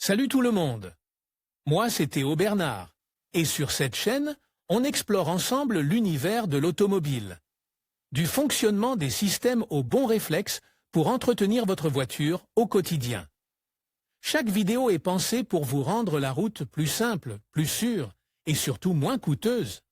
Salut tout le monde. Moi, c'est Théo Bernard. Et sur cette chaîne, on explore ensemble l'univers de l'automobile. Du fonctionnement des systèmes aux bons réflexes pour entretenir votre voiture au quotidien. Chaque vidéo est pensée pour vous rendre la route plus simple, plus sûre et surtout moins coûteuse.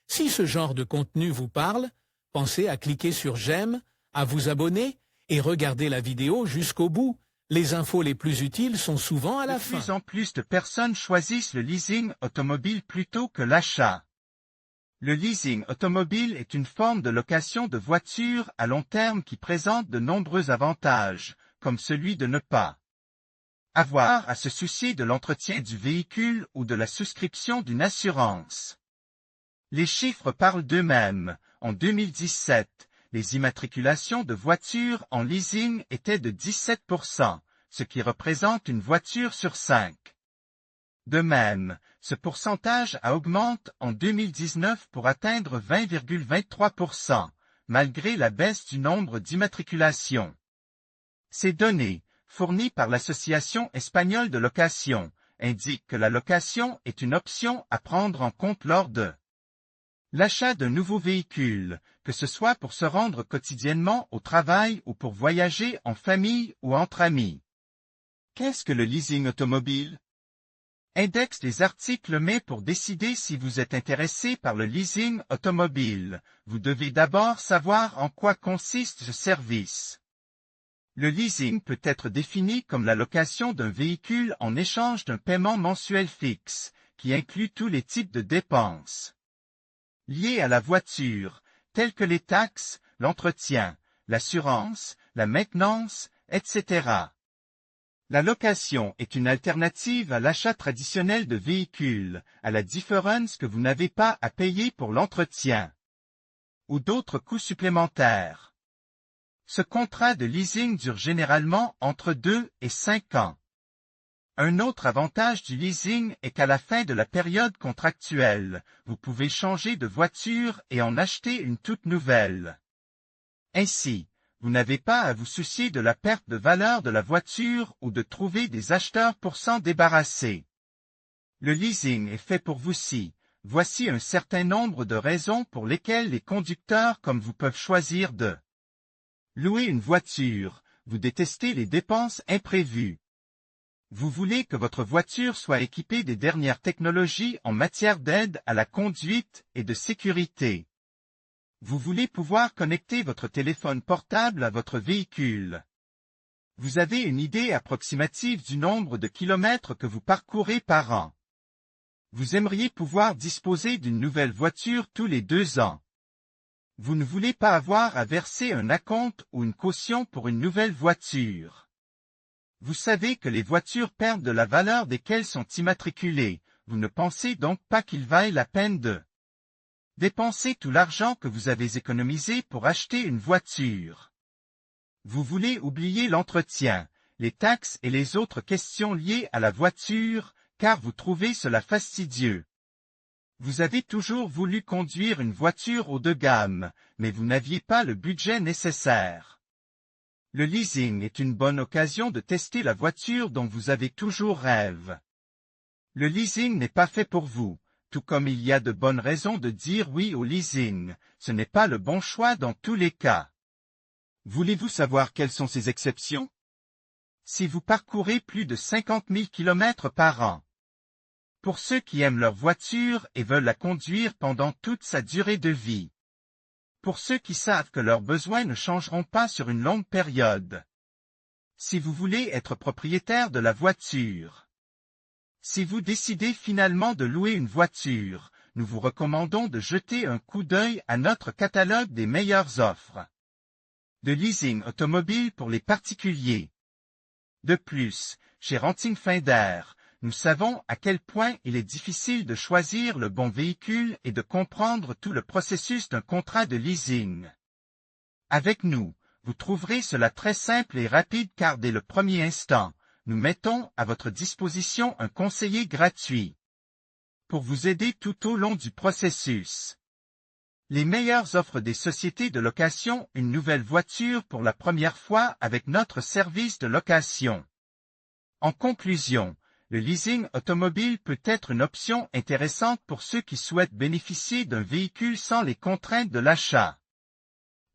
Si ce genre de contenu vous parle, pensez à cliquer sur j'aime, à vous abonner et regarder la vidéo jusqu'au bout. Les infos les plus utiles sont souvent à la fin. De plus en plus de personnes choisissent le leasing automobile plutôt que l'achat. Le leasing automobile est une forme de location de voitures à long terme qui présente de nombreux avantages, comme celui de ne pas avoir à se soucier de l'entretien du véhicule ou de la souscription d'une assurance. Les chiffres parlent d'eux-mêmes. En 2017, les immatriculations de voitures en leasing étaient de 17%, ce qui représente une voiture sur 5. De même, ce pourcentage augmente en 2019 pour atteindre 20,23%, malgré la baisse du nombre d'immatriculations. Ces données, fournies par l'Association espagnole de location, indiquent que la location est une option à prendre en compte lors de l'achat d'un nouveau véhicule, que ce soit pour se rendre quotidiennement au travail ou pour voyager en famille ou entre amis. Qu'est-ce que le leasing automobile? Index des articles mais pour décider si vous êtes intéressé par le leasing automobile, vous devez d'abord savoir en quoi consiste ce service. Le leasing peut être défini comme la location d'un véhicule en échange d'un paiement mensuel fixe, qui inclut tous les types de dépenses liées à la voiture, telles que les taxes, l'entretien, l'assurance, la maintenance, etc. La location est une alternative à l'achat traditionnel de véhicules, à la différence que vous n'avez pas à payer pour l'entretien ou d'autres coûts supplémentaires. Ce contrat de leasing dure généralement entre 2 et 5 ans. Un autre avantage du leasing est qu'à la fin de la période contractuelle, vous pouvez changer de voiture et en acheter une toute nouvelle. Ainsi, vous n'avez pas à vous soucier de la perte de valeur de la voiture ou de trouver des acheteurs pour s'en débarrasser. Le leasing est fait pour vous si, voici un certain nombre de raisons pour lesquelles les conducteurs comme vous peuvent choisir de louer une voiture. Vous détestez les dépenses imprévues. Vous voulez que votre voiture soit équipée des dernières technologies en matière d'aide à la conduite et de sécurité. Vous voulez pouvoir connecter votre téléphone portable à votre véhicule. Vous avez une idée approximative du nombre de kilomètres que vous parcourez par an. Vous aimeriez pouvoir disposer d'une nouvelle voiture tous les 2 ans. Vous ne voulez pas avoir à verser un acompte ou une caution pour une nouvelle voiture. Vous savez que les voitures perdent de la valeur dès qu'elles sont immatriculées, vous ne pensez donc pas qu'il vaille la peine de dépenser tout l'argent que vous avez économisé pour acheter une voiture. Vous voulez oublier l'entretien, les taxes et les autres questions liées à la voiture, car vous trouvez cela fastidieux. Vous avez toujours voulu conduire une voiture haut de gamme, mais vous n'aviez pas le budget nécessaire. Le leasing est une bonne occasion de tester la voiture dont vous avez toujours rêvé. Le leasing n'est pas fait pour vous, tout comme il y a de bonnes raisons de dire oui au leasing, ce n'est pas le bon choix dans tous les cas. Voulez-vous savoir quelles sont ces exceptions? Si vous parcourez plus de 50 000 km par an. Pour ceux qui aiment leur voiture et veulent la conduire pendant toute sa durée de vie. Pour ceux qui savent que leurs besoins ne changeront pas sur une longue période. Si vous voulez être propriétaire de la voiture. Si vous décidez finalement de louer une voiture, nous vous recommandons de jeter un coup d'œil à notre catalogue des meilleures offres de leasing automobile pour les particuliers. De plus, chez Renting Finder, nous savons à quel point il est difficile de choisir le bon véhicule et de comprendre tout le processus d'un contrat de leasing. Avec nous, vous trouverez cela très simple et rapide car dès le premier instant, nous mettons à votre disposition un conseiller gratuit pour vous aider tout au long du processus. Les meilleures offres des sociétés de location, une nouvelle voiture pour la première fois avec notre service de location. En conclusion, Le leasing automobile peut être une option intéressante pour ceux qui souhaitent bénéficier d'un véhicule sans les contraintes de l'achat.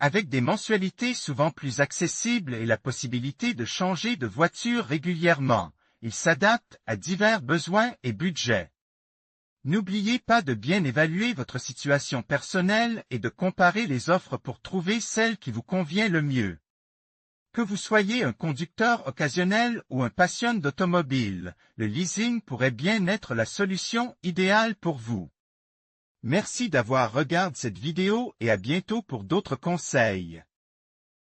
Avec des mensualités souvent plus accessibles et la possibilité de changer de voiture régulièrement, il s'adapte à divers besoins et budgets. N'oubliez pas de bien évaluer votre situation personnelle et de comparer les offres pour trouver celle qui vous convient le mieux. Que vous soyez un conducteur occasionnel ou un passionné d'automobile, le leasing pourrait bien être la solution idéale pour vous. Merci d'avoir regardé cette vidéo et à bientôt pour d'autres conseils.